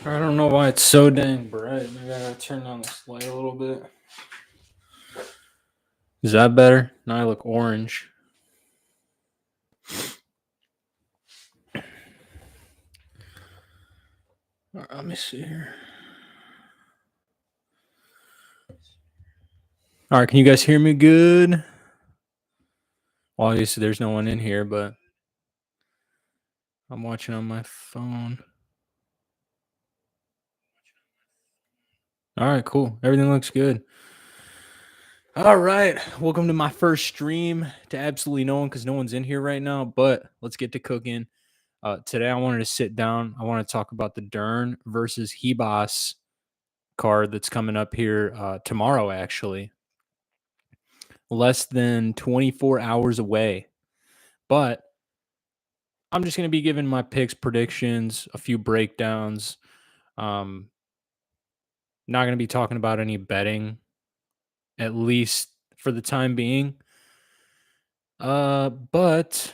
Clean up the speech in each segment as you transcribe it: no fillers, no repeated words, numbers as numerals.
I don't know why it's so dang bright. Maybe I gotta turn down this light a little bit. Is that better? Now I look orange. All right, let me see here. All right, can you guys hear me good? Well, obviously there's no one in here, but I'm watching on my phone. All right, cool. Everything looks good. All right, welcome to my first stream to absolutely no one because no one's in here right now, but let's get to cooking. Today I wanted to sit down. I want to talk about the Dern versus Ribas card that's coming up here tomorrow, actually. Less than 24 hours away. But I'm just going to be giving my picks, predictions, a few breakdowns. Not going to be talking about any betting, at least for the time being. But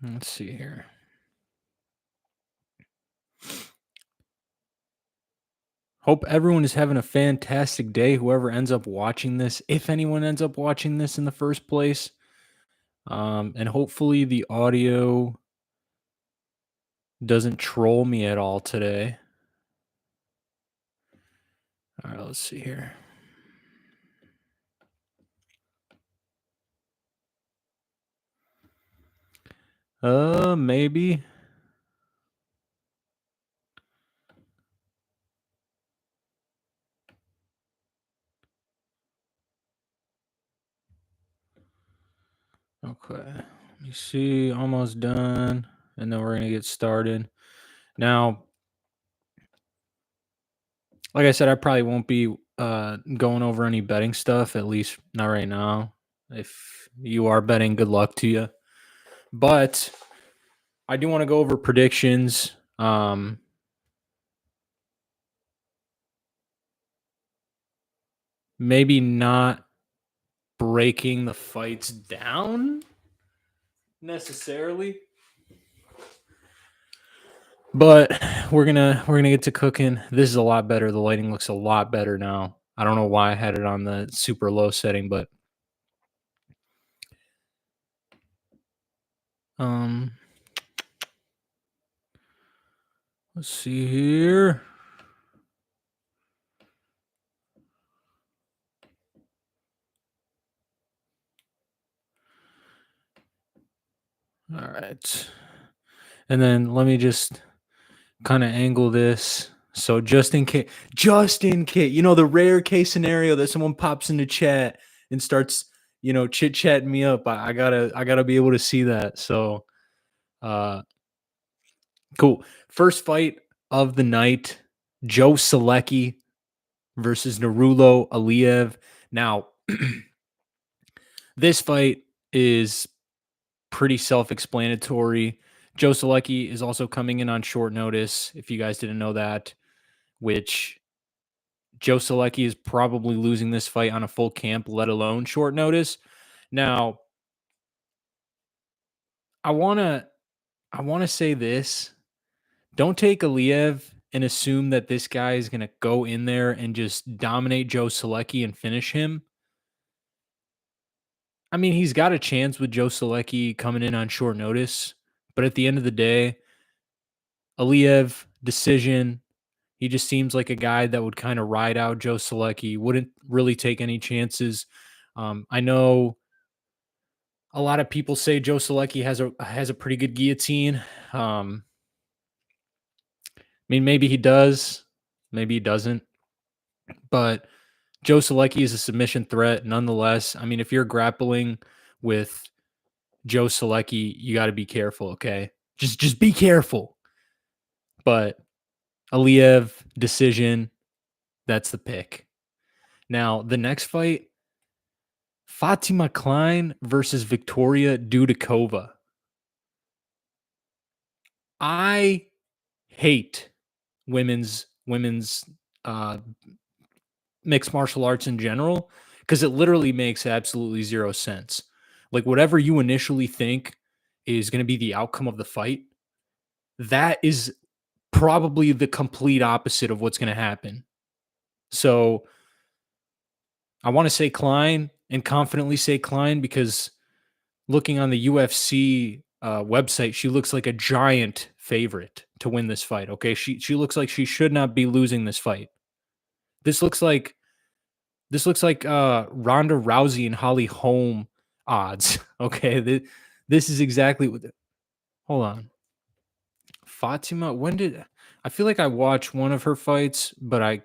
let's see here. Hope everyone is having a fantastic day. Whoever ends up watching this, if anyone ends up watching this in the first place. And hopefully the audio doesn't troll me at all today. All right, let's see here. Maybe. Okay, let me see. Almost done. And then we're going to get started. Now, like I said, I probably won't be going over any betting stuff, at least not right now. If you are betting, good luck to you. But I do want to go over predictions. Maybe not breaking the fights down necessarily, but we're gonna get to cooking. This is a lot better. The lighting looks a lot better now. I don't know why I had it on the super low setting, but let's see here. All right. And then let me just kind of angle this. So just in case, you know, the rare case scenario that someone pops into chat and starts, you know, chit chatting me up. I gotta be able to see that. So, cool. First fight of the night, Joe Selecki versus Narulo Aliyev. Now, this fight is pretty self-explanatory. Joe Selecki is also coming in on short notice, if you guys didn't know that, which Joe Selecki is probably losing this fight on a full camp, let alone short notice. Now, I want to say this. Don't take Aliyev and assume that this guy is going to go in there and just dominate Joe Selecki and finish him. I mean, he's got a chance with Joe Selecki coming in on short notice, but at the end of the day, Aliyev decision. He just seems like a guy that would kind of ride out Joe Selecki, wouldn't really take any chances. I know a lot of people say Joe Selecki has a pretty good guillotine. I mean, maybe he does, maybe he doesn't, but Joe Selecki is a submission threat nonetheless. I mean, if you're grappling with Joe Selecki, you got to be careful, okay? Just be careful. But Aliyev decision, that's the pick. Now, the next fight, Fatima Klein versus Victoria Dudikova. I hate women's mixed martial arts in general, because it literally makes absolutely zero sense. Like whatever you initially think is going to be the outcome of the fight, that is probably the complete opposite of what's going to happen. So I want to say Klein and confidently say Klein because looking on the UFC website, she looks like a giant favorite to win this fight. Okay, she looks like she should not be losing this fight. This looks like Ronda Rousey and Holly Holm odds. Okay, this is exactly what. Hold on, Fatima. When did I feel like I watched one of her fights, but I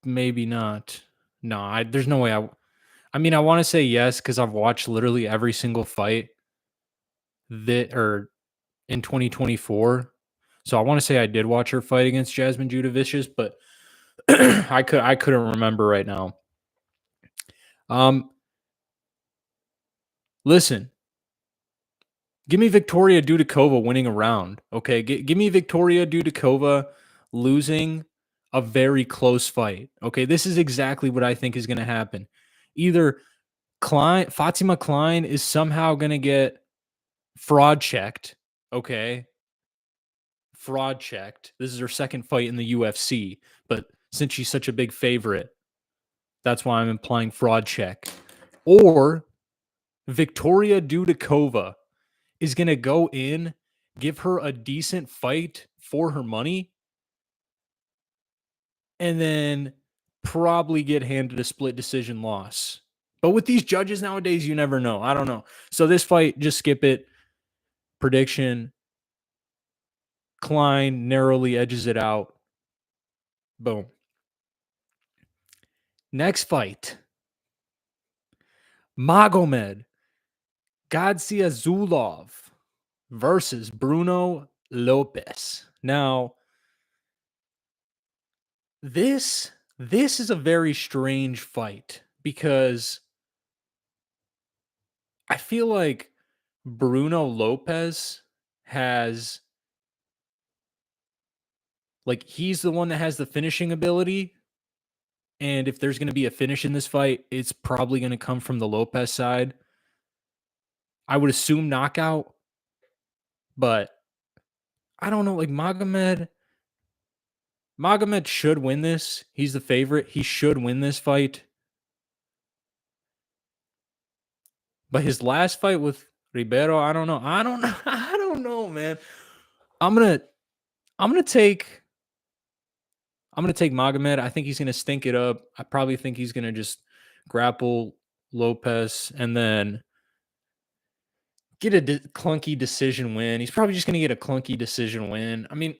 maybe not. No, there's no way I mean, I want to say yes because I've watched literally every single fight that or in 2024. So I want to say I did watch her fight against Jasmine Judavicius, but I couldn't remember right now. Um, listen, give me Victoria Dudikova winning a round. Okay, give me Victoria Dudikova losing a very close fight. Okay, this is exactly what I think is going to happen. Either Fatima Klein is somehow going to get fraud checked. Okay, fraud checked. This is her second fight in the UFC, but since she's such a big favorite, that's why I'm implying fraud check. Or Victoria Dudikova is going to go in, give her a decent fight for her money, and then probably get handed a split decision loss. But with these judges nowadays, you never know. I don't know. So this fight, just skip it. Prediction: Klein narrowly edges it out. Boom. Next fight: Magomed Gadziazulov versus Bruno Lopez. Now, this is a very strange fight because I feel like Bruno Lopez has he's the one that has the finishing ability. And if there's going to be a finish in this fight, it's probably going to come from the Lopez side. I would assume knockout, but I don't know. Like Magomed should win this. He's the favorite. He should win this fight. But his last fight with Ribeiro, I don't know. I don't know, man. I'm gonna take Magomed. I think he's gonna stink it up. I probably think he's gonna just grapple Lopez and then get a clunky decision win. He's probably just gonna get a clunky decision win. I mean,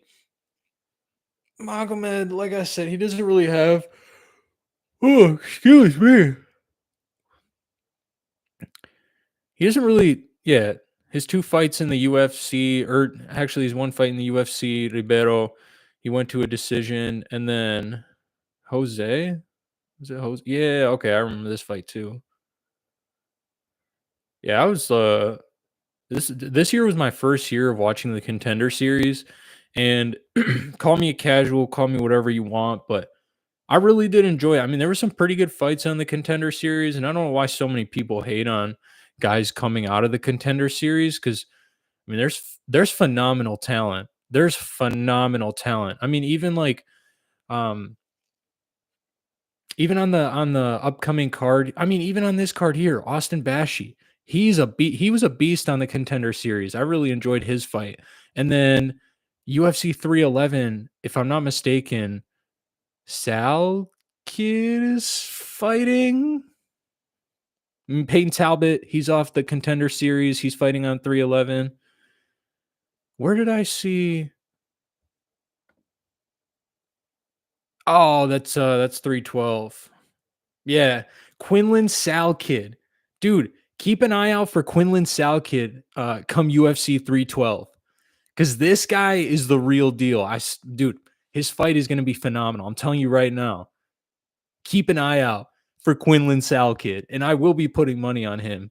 Magomed, like I said, he doesn't really have. Oh, excuse me. He doesn't really. Yeah, his two fights in the UFC, or actually, his one fight in the UFC, Ribeiro, he went to a decision, and then Jose. Was it Jose? Yeah, okay, I remember this fight too. Yeah, I was this year was my first year of watching the Contender Series, and call me a casual, call me whatever you want, but I really did enjoy it. I mean, there were some pretty good fights on the Contender Series, and I don't know why so many people hate on guys coming out of the Contender Series because I mean, there's phenomenal talent. There's phenomenal talent. I mean, even um even on the upcoming card, I mean, even on this card here, Austin Bashi, he was a beast on the Contender Series. I really enjoyed his fight. And then UFC 311, if I'm not mistaken, Sal Kid is fighting. Peyton Talbot, he's off the Contender Series. He's fighting on 311. Where did I see? Oh, that's 312. Yeah, Quinlan Salkid. Dude, keep an eye out for Quinlan Salkid come UFC 312 cuz this guy is the real deal. Dude, his fight is going to be phenomenal. I'm telling you right now. Keep an eye out for Quinlan Salkid and I will be putting money on him.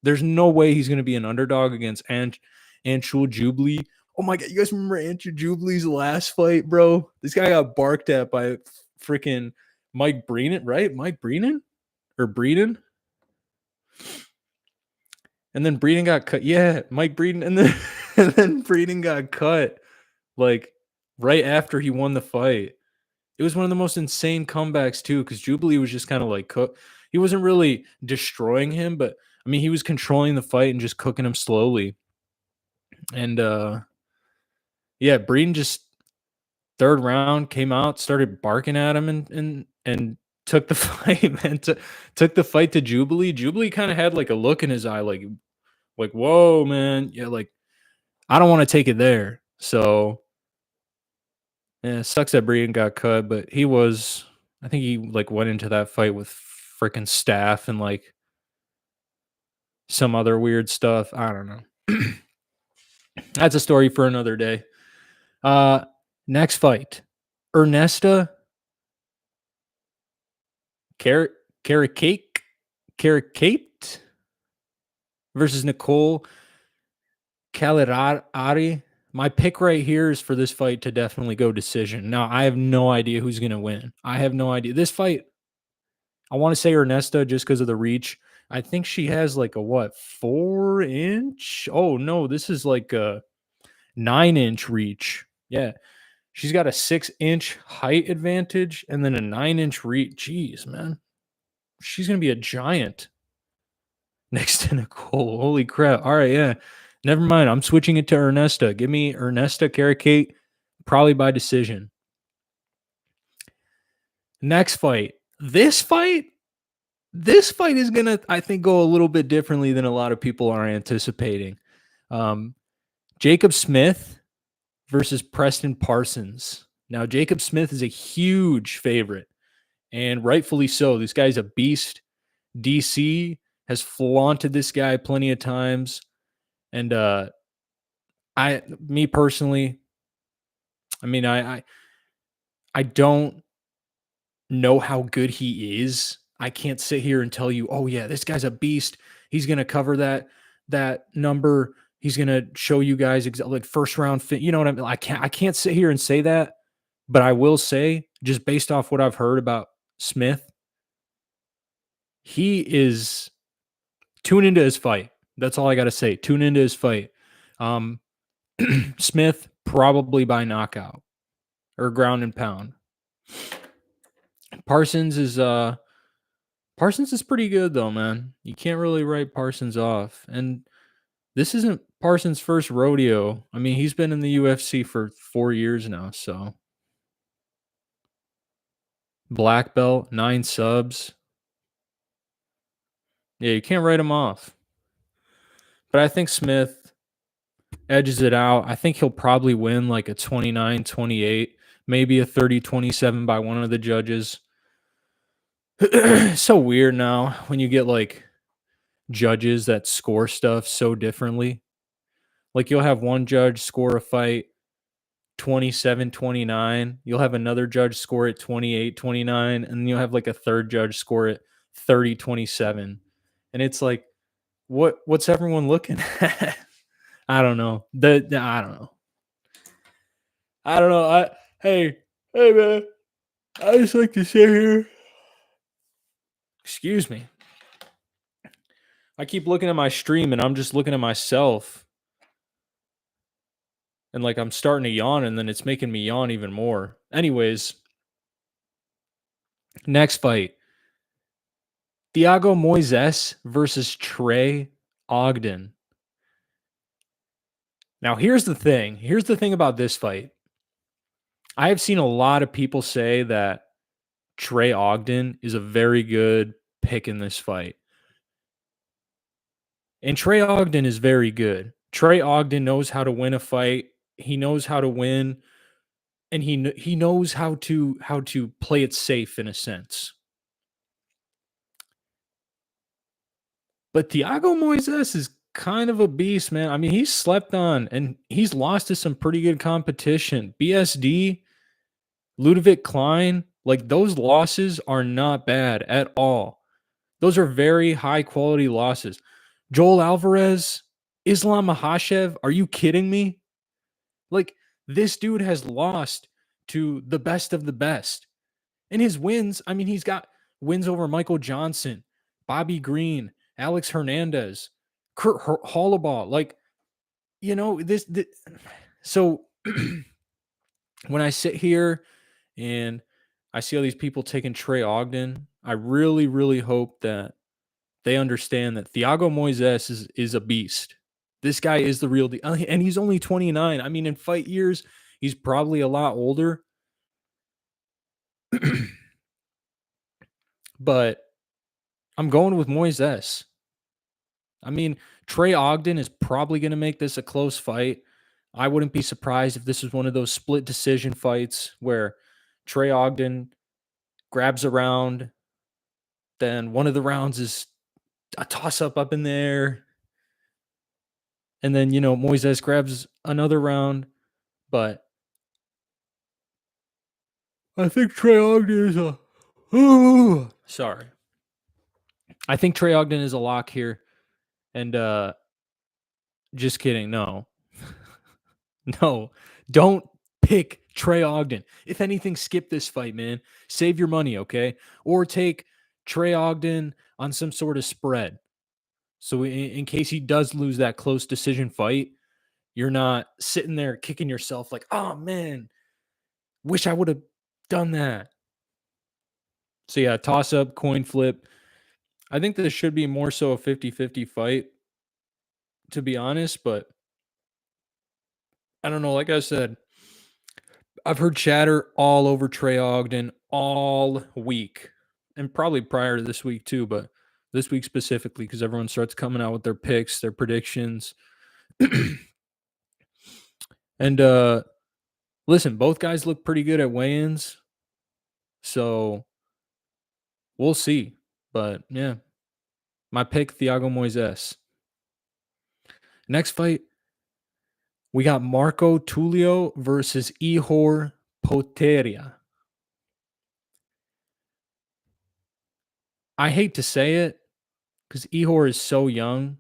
There's no way he's going to be an underdog against Anshul Jubilee Oh my God, you guys remember Andrew Jubilee's last fight, bro? This guy got barked at by freaking Mike Breenan, right? Mike Breenan or Breeden? And then Breeden got cut. Yeah, Mike Breeden, and then and then Breeden got cut like right after he won the fight. It was one of the most insane comebacks too, because Jubilee was just kind of like cook. He wasn't really destroying him, but I mean, he was controlling the fight and just cooking him slowly. And yeah, Breeden just third round came out, started barking at him, and took the fight, man. Took the fight to Jubilee. Jubilee kind of had like a look in his eye, like whoa, man, yeah, like I don't want to take it there. So yeah, it sucks that Breeden got cut, but I think he like went into that fight with freaking staff and like some other weird stuff. I don't know. That's a story for another day. Next fight, Ernesta Caracate versus Nicole Calerari. My pick right here is for this fight to definitely go decision. Now, I have no idea who's going to win. I have no idea. This fight, I want to say Ernesta just because of the reach. I think she has like a what, 4-inch? Oh, no, this is like a 9-inch reach. Yeah. She's got a 6-inch height advantage and then a 9-inch reach. Jeez, man. She's going to be a giant next to Nicole. Holy crap. All right, yeah. Never mind. I'm switching it to Ernesta. Give me Ernesta Caracate, probably by decision. Next fight. This fight is going to, I think, go a little bit differently than a lot of people are anticipating. Jacob Smith versus Preston Parsons. Now, Jacob Smith is a huge favorite, and rightfully so. This guy's a beast. DC has flaunted this guy plenty of times. And me personally, I mean, I don't know how good he is. I can't sit here and tell you, oh yeah, this guy's a beast. He's gonna cover that number. He's gonna show you guys like first round fit. You know what I mean? I can't sit here and say that, but I will say, just based off what I've heard about Smith, he is tune into his fight. That's all I gotta say. Tune into his fight. Smith probably by knockout or ground and pound. Parsons is pretty good though, man. You can't really write Parsons off. And this isn't Parsons' first rodeo. I mean, he's been in the UFC for 4 years now, so black belt, 9 subs. Yeah, you can't write him off. But I think Smith edges it out. I think he'll probably win like a 29-28, maybe a 30-27 by one of the judges. So weird now when you get like judges that score stuff so differently. Like you'll have one judge score a fight 27-29. You'll have another judge score it 28-29. And then you'll have like a third judge score it 30-27. And it's like, what's everyone looking at? I don't know. I don't know. Hey man, I just like to sit here. Excuse me. I keep looking at my stream and I'm just looking at myself. And like I'm starting to yawn and then it's making me yawn even more. Anyways, next fight. Thiago Moises versus Trey Ogden. Now, here's the thing. Here's the thing about this fight. I have seen a lot of people say that Trey Ogden is a very good pick in this fight. And Trey Ogden is very good. Trey Ogden knows how to win a fight. He knows how to win, and he knows how to play it safe in a sense. But Thiago Moises is kind of a beast, man. I mean, he's slept on, and he's lost to some pretty good competition. BSD, Ludovic Klein, like those losses are not bad at all. Those are very high quality losses. Joel Alvarez, Islam Makhachev, are you kidding me? Like, this dude has lost to the best of the best. And his wins, I mean, he's got wins over Michael Johnson, Bobby Green, Alex Hernandez, Kurt Hollabaugh. Like, this so when I sit here and I see all these people taking Trey Ogden, I really, really hope that they understand that Thiago Moises is a beast. This guy is the real deal. And he's only 29. I mean, in fight years, he's probably a lot older. But I'm going with Moises. I mean, Trey Ogden is probably going to make this a close fight. I wouldn't be surprised if this is one of those split decision fights where Trey Ogden grabs a round, then one of the rounds is a toss up in there, and then Moises grabs another round. But I think Trey Ogden is a sorry. I think Trey Ogden is a lock here, and just kidding. No, no, don't pick Trey Ogden. If anything, skip this fight, man. Save your money, okay? Or take Trey Ogden on some sort of spread. So in case he does lose that close decision fight, you're not sitting there kicking yourself like, oh man, wish I would have done that. So yeah, toss up, coin flip. I think this should be more so a 50-50 fight, to be honest, but I don't know. Like I said, I've heard chatter all over Trey Ogden all week, and probably prior to this week too, but this week specifically because everyone starts coming out with their picks, their predictions. And listen, both guys look pretty good at weigh-ins, so we'll see. But yeah, my pick, Thiago Moises. Next fight, we got Marco Tulio versus Ihor Poteria. I hate to say it because Ihor is so young.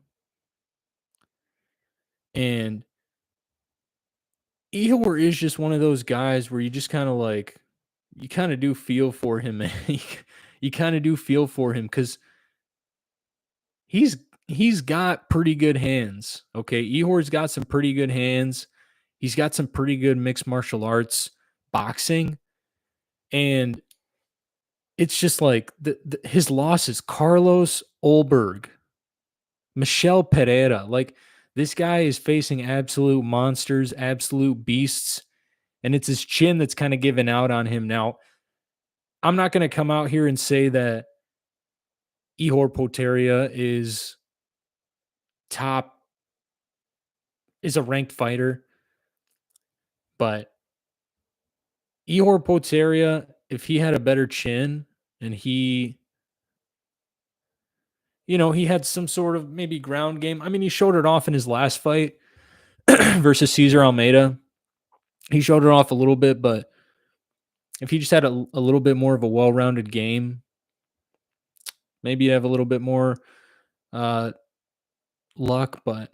And Ihor is just one of those guys where you just kind of like, you kind of do feel for him, man. You kind of do feel for him because he's got pretty good hands. Okay. Ihor's got some pretty good hands. He's got some pretty good mixed martial arts boxing. And it's just like his losses, Carlos Olberg, Michel Pereira. Like, this guy is facing absolute monsters, absolute beasts, and it's his chin that's kind of given out on him. Now, I'm not going to come out here and say that Ihor Poteria is a ranked fighter, but Ihor Poteria, if he had a better chin and he had some sort of maybe ground game. I mean, he showed it off in his last fight versus Cesar Almeida. He showed it off a little bit, but if he just had a little bit more of a well-rounded game, maybe you have a little bit more luck. But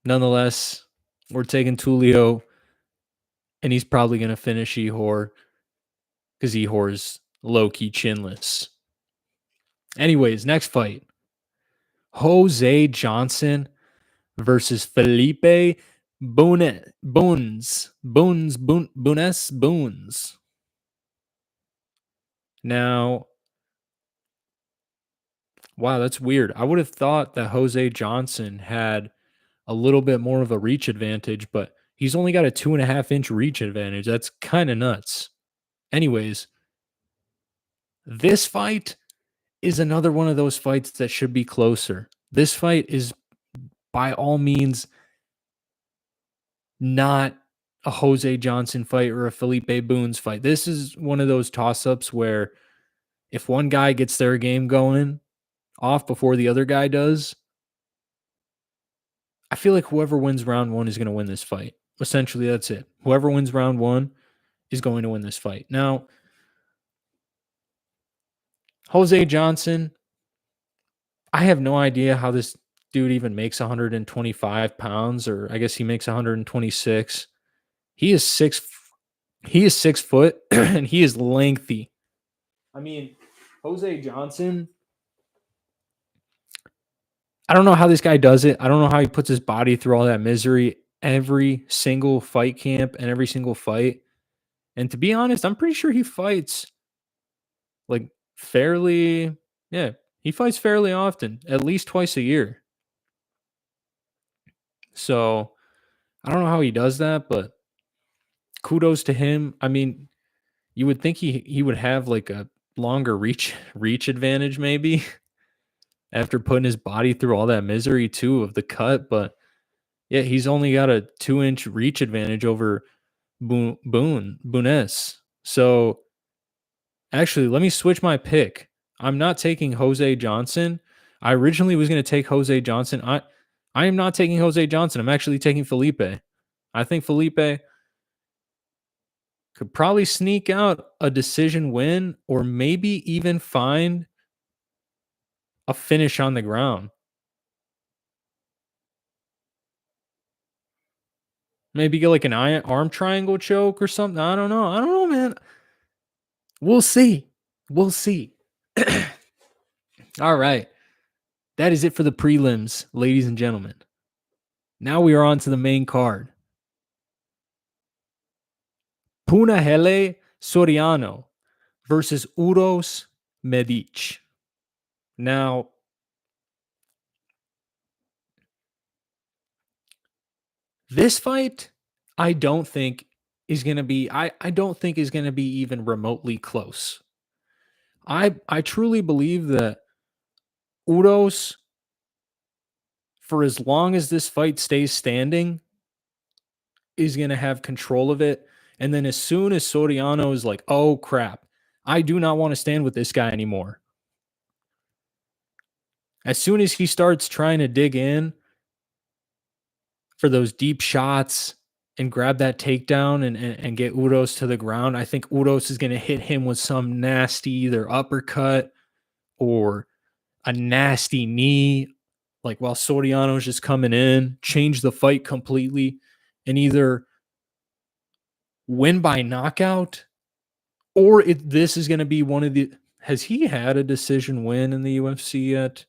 nonetheless, we're taking Tulio, and he's probably going to finish Ihor because Ihor's low-key chinless. Anyways, next fight. Jose Johnson versus Felipe Boons. Now, wow, that's weird. I would have thought that Jose Johnson had a little bit more of a reach advantage, but he's only got a 2.5-inch reach advantage. That's kind of nuts. Anyways, this fight is another one of those fights that should be closer. This fight is by all means not a Jose Johnson fight or a Felipe Boons fight. This is one of those toss-ups where if one guy gets their game going off before the other guy does, I feel like whoever wins round one is going to win this fight. Essentially, that's it. Whoever wins round one is going to win this fight. Now, Jose Johnson, I have no idea how this dude even makes 125 pounds, or I guess he makes 126. He is 6 foot and he is lengthy. I mean, Jose Johnson, I don't know how this guy does it. I don't know how he puts his body through all that misery every single fight camp and every single fight. And to be honest, I'm pretty sure he fights like fairly, yeah, he fights fairly often, at least twice a year. So I don't know how he does that, but kudos to him. I mean, you would think he would have like a longer reach advantage maybe after putting his body through all that misery too of the cut, but yeah, he's only got a 2-inch reach advantage over Booness. So actually, let me switch my pick. I'm not taking Jose Johnson. I originally was going to take Jose Johnson. I am not taking Jose Johnson. I'm actually taking Felipe. I think Felipe could probably sneak out a decision win or maybe even find a finish on the ground. Maybe get like an arm triangle choke or something. I don't know. I don't know, man. We'll see. We'll see. All right. That is it for the prelims, ladies and gentlemen. Now we are on to the main card. Punahele Soriano versus Uros Medic. Now, this fight, I don't think is going to be, I don't think is going to be even remotely close. I truly believe that Uros, for as long as this fight stays standing, is going to have control of it. And then as soon as Soriano is like, oh crap, I do not want to stand with this guy anymore. As soon as he starts trying to dig in for those deep shots and grab that takedown and get Uros to the ground, I think Uros is going to hit him with some nasty either uppercut or a nasty knee, like while Soriano's just coming in, change the fight completely, and either win by knockout or this is going to be one of the. Has he had a decision win in the UFC yet?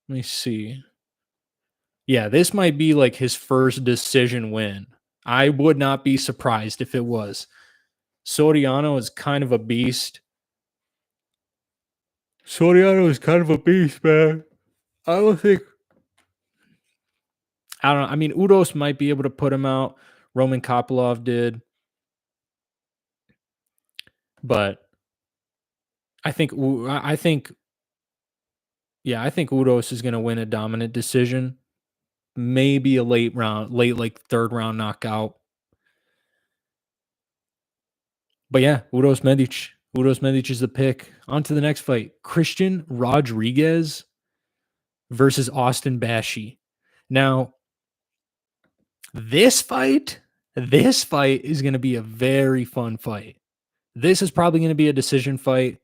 Let me see. Yeah, this might be like his first decision win. I would not be surprised if it was. Soriano is kind of a beast. Soriano is kind of a beast, man. I don't think. I don't know. I mean, Udos might be able to put him out. Roman Kopylov did. But I think Udos is going to win a dominant decision. Maybe a late like third round knockout. But yeah, Uros Medic. Uros Medic is the pick. On to the next fight. Christian Rodriguez versus Austin Bashi. Now, this fight is going to be a very fun fight. This is probably going to be a decision fight,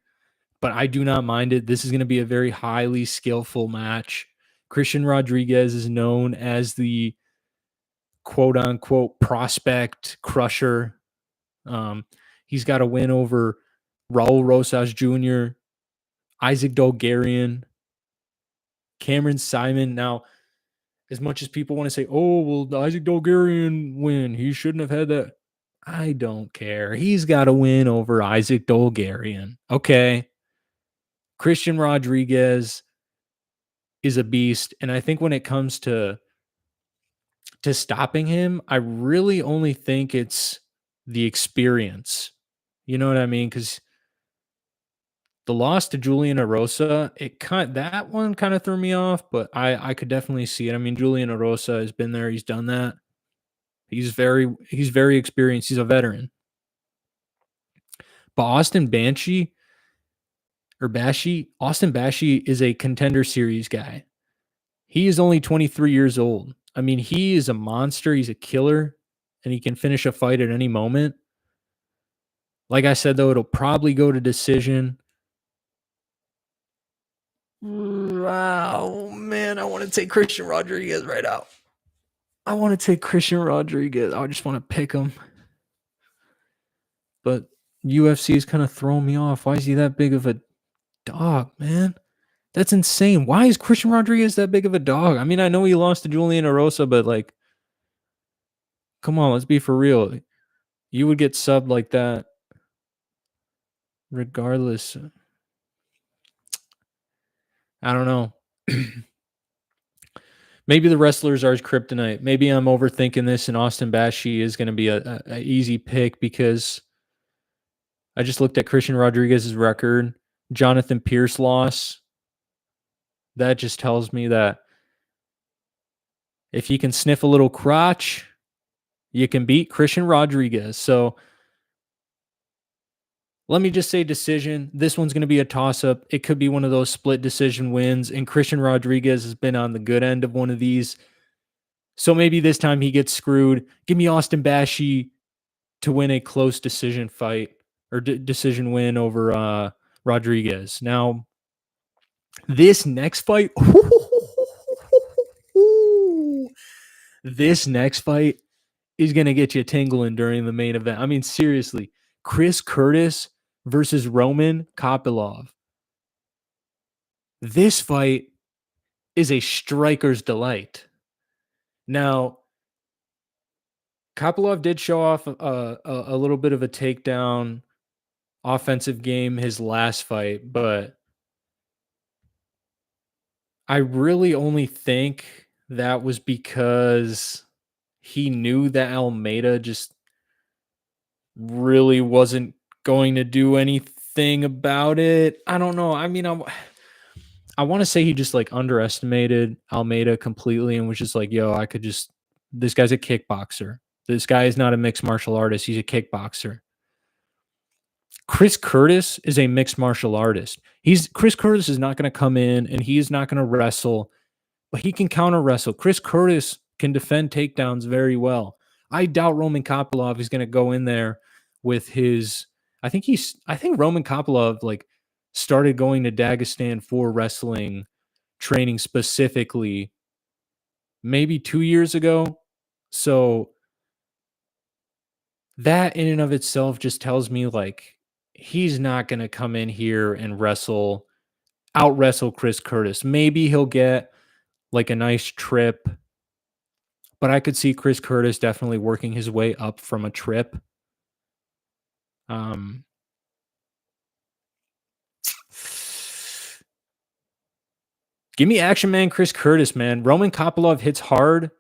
but I do not mind it. This is going to be a very highly skillful match. Christian Rodriguez is known as the quote unquote prospect crusher. He's got a win over Raul Rosas Jr., Isaac Dolgarian, Cameron Simon. Now, as much as people want to say, oh, well, Isaac Dolgarian win, he shouldn't have had that. I don't care. He's got a win over Isaac Dolgarian. Okay. Christian Rodriguez is a beast. And I think when it comes to stopping him, I really only think it's the experience. You know what I mean? Because the loss to Julian Erosa, that one kind of threw me off, but I could definitely see it. I mean, Julian Erosa has been there, he's done that. He's very experienced. He's a veteran. But Austin Bashi is a Contender Series guy. He is only 23 years old. I mean, he is a monster. He's a killer, and he can finish a fight at any moment. Like I said, though, it'll probably go to decision. Oh, man. man. I want to take Christian Rodriguez right out. I want to take Christian Rodriguez. I just want to pick him. But UFC is kind of throwing me off. Why is he that big of a dog, man? That's insane. Why is Christian Rodriguez that big of a dog? I mean, I know he lost to Julian Erosa, but like, come on, let's be for real. You would get subbed like that regardless. I don't know. Maybe the wrestlers are his kryptonite. Maybe I'm overthinking this, and Austin Bashi is going to be a easy pick because I just looked at Christian Rodriguez's record. Jonathan Pierce loss. That just tells me that if you can sniff a little crotch, you can beat Christian Rodriguez. So let me just say decision. This one's going to be a toss-up. It could be one of those split decision wins, and Christian Rodriguez has been on the good end of one of these. So maybe this time he gets screwed. Give me Austin Bashi to win a close decision fight or decision win over Rodriguez. Now, this next fight, this next fight is going to get you tingling during the main event. I mean, seriously, Chris Curtis versus Roman Kopylov. This fight is a striker's delight. Now, Kopylov did show off a little bit of a takedown offensive game his last fight, but I really only think that was because he knew that Almeida just really wasn't going to do anything about it. I don't know. I mean, I want to say he just like underestimated Almeida completely and was just like, yo, this guy's a kickboxer. This guy is not a mixed martial artist. He's a kickboxer. Chris Curtis is a mixed martial artist. Chris Curtis is not going to come in and he is not going to wrestle, but he can counter wrestle. Chris Curtis can defend takedowns very well. I doubt Roman Kopylov is going to go in there with his. I think Roman Kopylov like started going to Dagestan for wrestling training specifically maybe 2 years ago. So that in and of itself just tells me like he's not going to come in here and out wrestle Chris Curtis. Maybe he'll get like a nice trip, but I could see Chris Curtis definitely working his way up from a trip. Give me action man Chris Curtis, man. Roman Kopylov hits hard,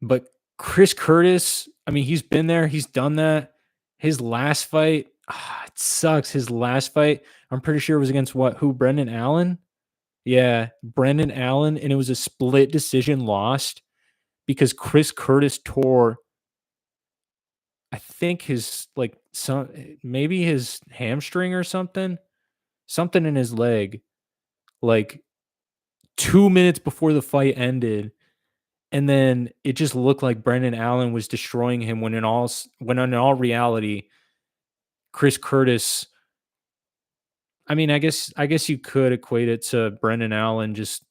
but Chris Curtis, I mean, he's been there. He's done that. His last fight, it sucks. His last fight, I'm pretty sure it was against Brendan Allen? Yeah, Brendan Allen, and it was a split decision lost because Chris Curtis tore, I think maybe his hamstring or something in his leg, like 2 minutes before the fight ended. And then it just looked like Brendan Allen was destroying him when in all reality, Chris Curtis, I mean, I guess you could equate it to Brendan Allen just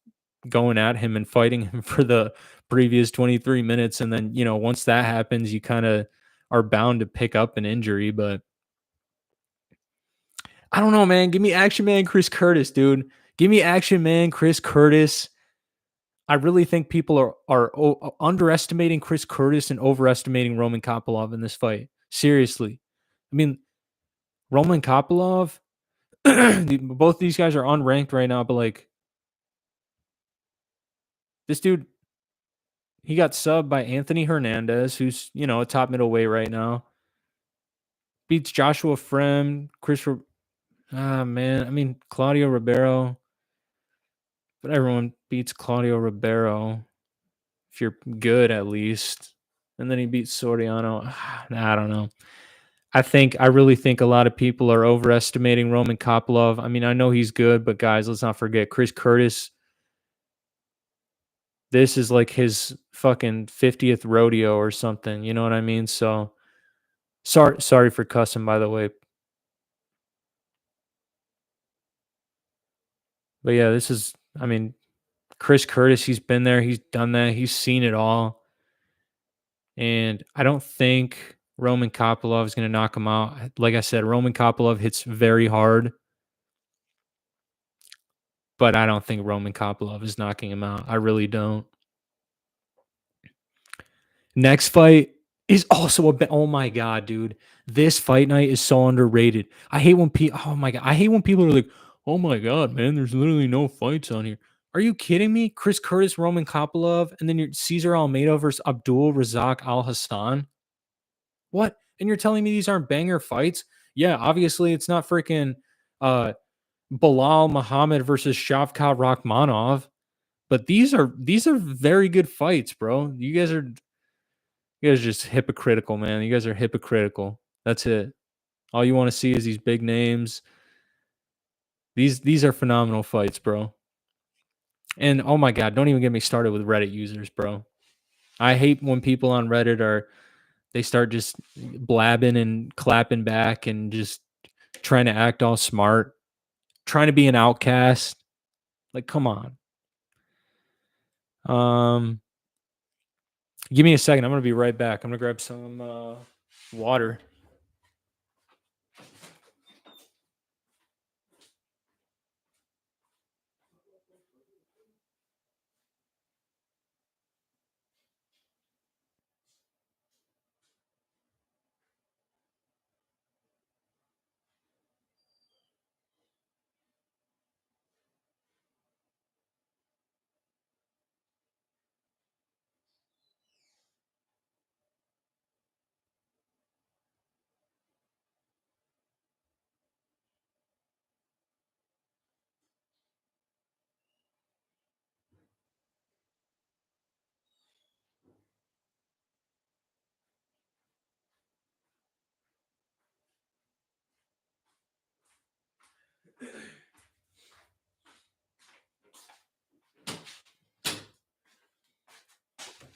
going at him and fighting him for the previous 23 minutes. And then, once that happens, you kind of are bound to pick up an injury. But I don't know, man. Give me action man Chris Curtis, dude. Give me action man Chris Curtis. I really think people are underestimating Chris Curtis and overestimating Roman Kopylov in this fight. Seriously. I mean, Roman Kopylov, both these guys are unranked right now, but like this dude, he got subbed by Anthony Hernandez, who's, a top middleweight right now. Beats Joshua Frem, Claudio Ribeiro. But everyone beats Claudio Ribeiro if you're good at least. And then he beats Soriano. I don't know. I really think a lot of people are overestimating Roman Kopylov. I mean, I know he's good, but guys, let's not forget Chris Curtis. This is like his fucking 50th rodeo or something. You know what I mean? So sorry for cussing, by the way. But yeah, Chris Curtis, he's been there, he's done that, he's seen it all. And I don't think Roman Kopylov is going to knock him out. Like I said, Roman Kopylov hits very hard, but I don't think Roman Kopylov is knocking him out. I really don't. Next fight is also oh my god, dude. This fight night is so underrated. I hate when people oh my god, I hate when people are like, "Oh my god, man, there's literally no fights on here." Are you kidding me? Chris Curtis, Roman Kopylov, and then your Cesar Almeida versus Abdul Razak Al Hassan? What? And you're telling me these aren't banger fights? Yeah, obviously it's not freaking uh Bilal Muhammad versus Shavkat Rakhmonov, but these are very good fights, bro. You guys are just hypocritical, man. You guys are hypocritical. That's it. All you want to see is these big names. These are phenomenal fights, bro. And oh my god, don't even get me started with Reddit users, bro. I hate when people on Reddit they start just blabbing and clapping back and just trying to act all smart, trying to be an outcast. Like, come on. Give me a second. I'm gonna be right back. I'm gonna grab some water.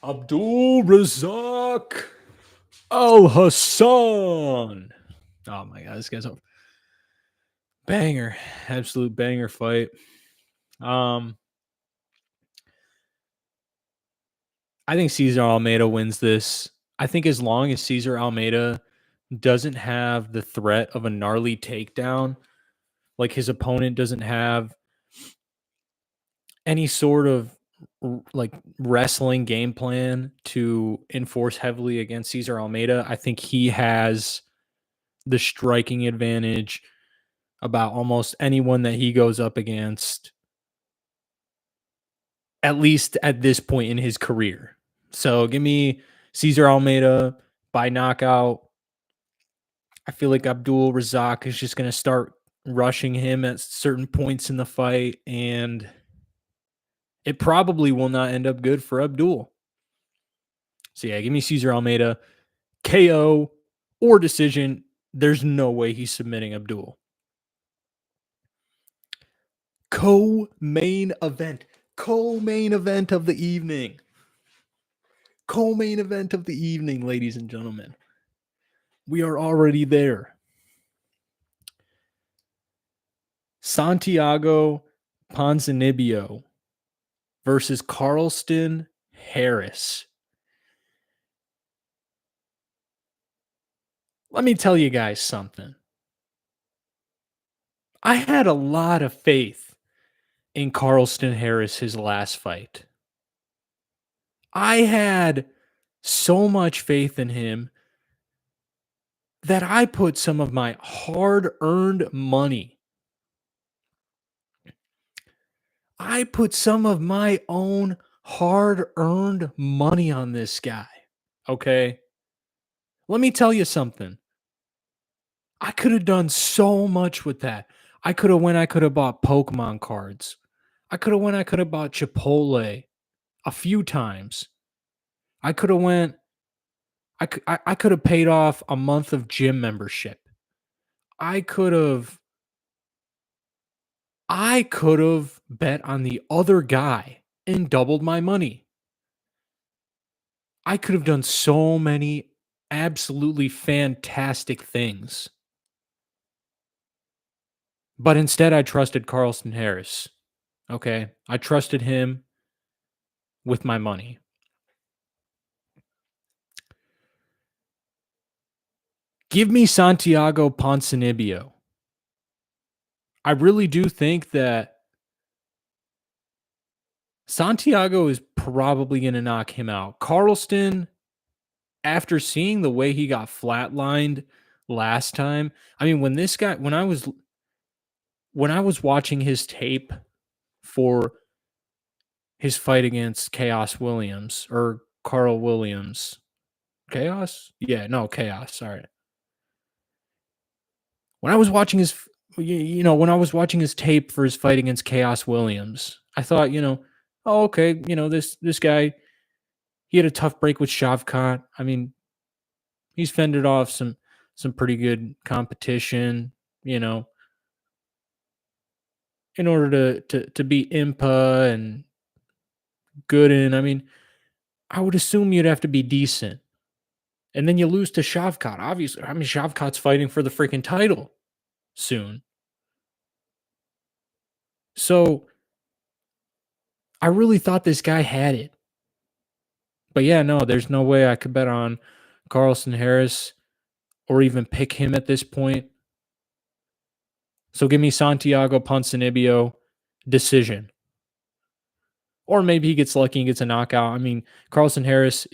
Abdul Razak Al Hassan. Oh my god, this guy's a banger, absolute banger fight. I think Cesar Almeida wins this. I think as long as Cesar Almeida doesn't have the threat of a gnarly takedown, like his opponent doesn't have any sort of like wrestling game plan to enforce heavily against Cesar Almeida, I think he has the striking advantage about almost anyone that he goes up against, at least at this point in his career. So give me Cesar Almeida by knockout. I feel like Abdul Razak is just going to start rushing him at certain points in the fight, and it probably will not end up good for Abdul. So yeah, give me Cesar Almeida, KO or decision. There's no way he's submitting Abdul. Co-main event of the evening. Co-main event of the evening, ladies and gentlemen. We are already there. Santiago Ponzinibbio versus Carlston Harris. Let me tell you guys something. I had a lot of faith in Carlston Harris his last fight. I had so much faith in him that I put some of my hard-earned money. I put some of my own hard-earned money on this guy. Okay? Let me tell you something. I could have done so much with that. I could have bought Pokemon cards. I could have bought Chipotle a few times. I could have paid off a month of gym membership. I could have bet on the other guy and doubled my money. I could have done so many absolutely fantastic things. But instead, I trusted Carlston Harris. Okay. I trusted him. with my money. Give me Santiago Ponzinibbio. I really do think that Santiago is probably going to knock him out. Carlston, after seeing the way he got flatlined last time, I mean, when I was watching his tape for his fight against Chaos Williams or Carl Williams, Chaos? Yeah, no, Chaos. Sorry. When I was watching when I was watching his tape for his fight against Chaos Williams, I thought, oh, okay, this guy, he had a tough break with Shavkat. I mean, he's fended off some pretty good competition, you know, in order to beat Impa and Gooden. I mean, I would assume you'd have to be decent. And then you lose to Shavkat. Obviously, I mean, Shavkat's fighting for the freaking title soon. So I really thought this guy had it. But yeah, no, there's no way I could bet on Carlson Harris or even pick him at this point. So give me Santiago Ponzinibbio decision. Or maybe he gets lucky and gets a knockout. I mean, Carlson Harris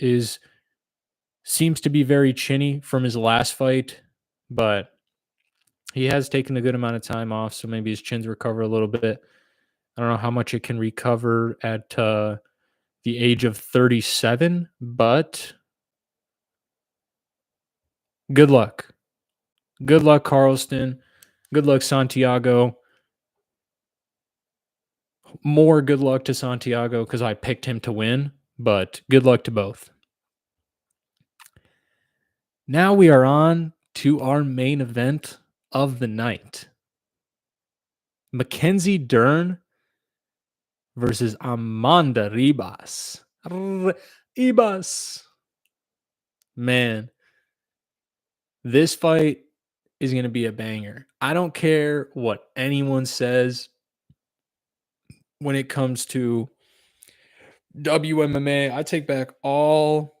seems to be very chinny from his last fight, but he has taken a good amount of time off, so maybe his chin's recover a little bit. I don't know how much it can recover at the age of 37, but good luck. Good luck, Carlston. Good luck, Santiago. More good luck to Santiago because I picked him to win, but good luck to both. Now we are on to our main event of the night. Mackenzie Dern versus Amanda Ribas. Ribas. Man, this fight is going to be a banger. I don't care what anyone says when it comes to WMMA. I take back all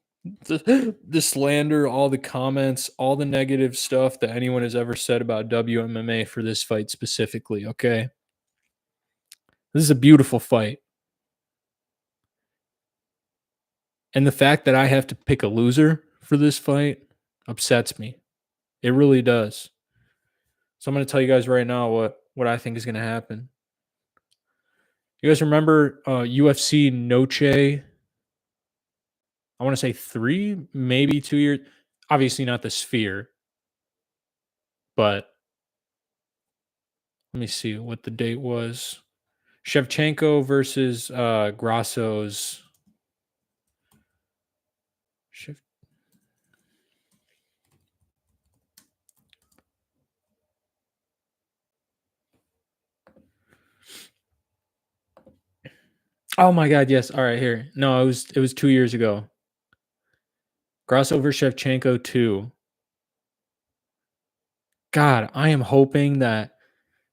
the slander, all the comments, all the negative stuff that anyone has ever said about WMMA for this fight specifically, okay? This is a beautiful fight. And the fact that I have to pick a loser for this fight upsets me. It really does. So I'm going to tell you guys right now what I think is going to happen. You guys remember UFC Noche? I want to say 3, maybe 2 years. Obviously not the Sphere, but let me see what the date was. Shevchenko versus Grasso's. Oh my God! Yes. All right. Here. No, it was 2 years ago. Grasso versus Shevchenko 2. God, I am hoping that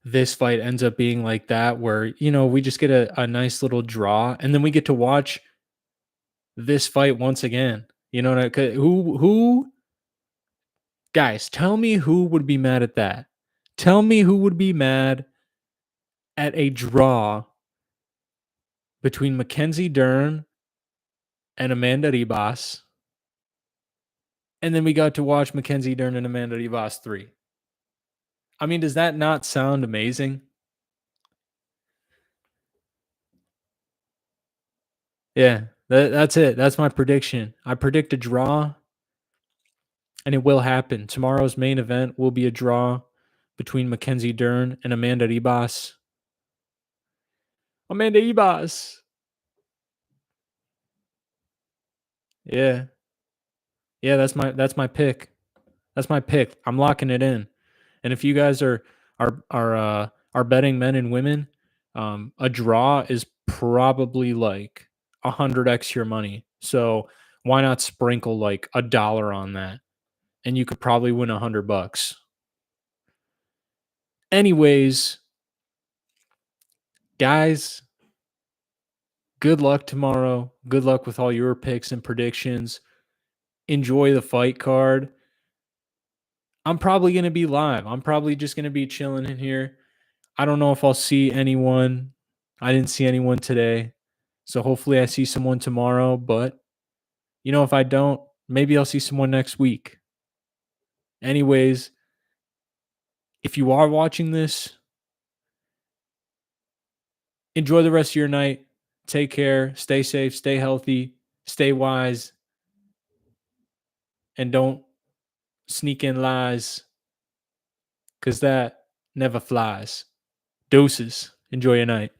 this fight ends up being like that, where we just get a nice little draw, and then we get to watch this fight once again. You know what? Who guys, tell me who would be mad at that. Tell me who would be mad at a draw between Mackenzie Dern and Amanda Ribas. And then we got to watch Mackenzie Dern and Amanda Ribas 3. I mean, does that not sound amazing? Yeah, that's it. That's my prediction. I predict a draw, and it will happen. Tomorrow's main event will be a draw between Mackenzie Dern and Amanda Ribas. Amanda Ribas. Yeah. Yeah, that's my pick. That's my pick. I'm locking it in. And if you guys are betting men and women, a draw is probably like 100x your money. So why not sprinkle like $1 on that, and you could probably win $100. Anyways, guys, Good luck tomorrow. Good luck with all your picks and predictions. Enjoy the fight card. I'm probably going to be live. I'm probably just going to be chilling in here. I don't know if I'll see anyone. I didn't see anyone today. So hopefully I see someone tomorrow. But, if I don't, maybe I'll see someone next week. Anyways, if you are watching this, enjoy the rest of your night. Take care. Stay safe. Stay healthy. Stay wise. And don't sneak in lies because that never flies. Deuces. Enjoy your night.